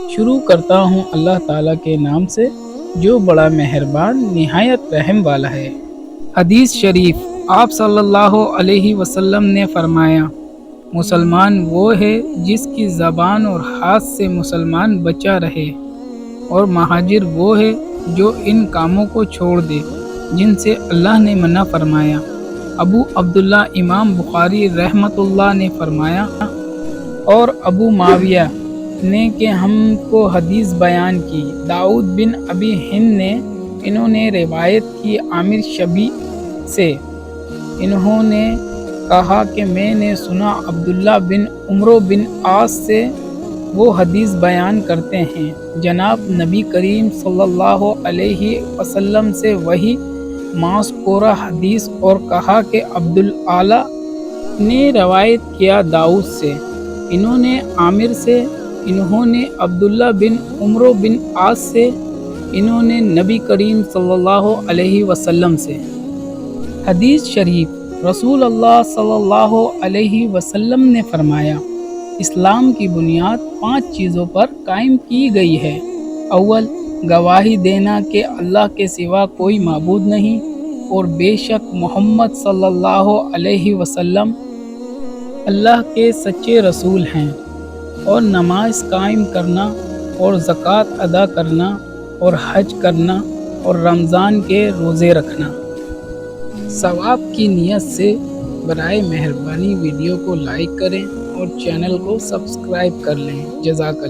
شروع کرتا ہوں اللہ تعالیٰ کے نام سے جو بڑا مہربان نہایت رحم والا ہے۔ حدیث شریف، آپ صلی اللہ علیہ وسلم نے فرمایا، مسلمان وہ ہے جس کی زبان اور ہاتھ سے مسلمان بچا رہے، اور مہاجر وہ ہے جو ان کاموں کو چھوڑ دے جن سے اللہ نے منع فرمایا۔ ابو عبداللہ امام بخاری رحمۃ اللہ نے فرمایا، اور ابو معاویہ نے کہ ہم کو حدیث بیان کی، داؤد بن ابی ہند نے، انہوں نے روایت کی عامر شبی سے، انہوں نے کہا کہ میں نے سنا عبداللہ بن عمرو بن عاص سے، وہ حدیث بیان کرتے ہیں، جناب نبی کریم صلی اللہ علیہ وسلم سے وہی مذکورہ حدیث، اور کہا کہ عبدالعالی نے روایت کیا داؤد سے، انہوں نے عامر سے، انہوں نے عبداللہ بن عمرو بن عاص سے، انہوں نے نبی کریم صلی اللہ علیہ وسلم سے۔ حدیث شریف، رسول اللہ صلی اللہ علیہ وسلم نے فرمایا، اسلام کی بنیاد 5 چیزوں پر قائم کی گئی ہے۔ اول، گواہی دینا کہ اللہ کے سوا کوئی معبود نہیں، اور بے شک محمد صلی اللہ علیہ وسلم اللہ کے سچے رسول ہیں، اور نماز قائم کرنا، اور زکوٰۃ ادا کرنا، اور حج کرنا، اور رمضان کے روزے رکھنا۔ ثواب کی نیت سے برائے مہربانی ویڈیو کو لائک کریں اور چینل کو سبسکرائب کر لیں۔ جزاک اللہ۔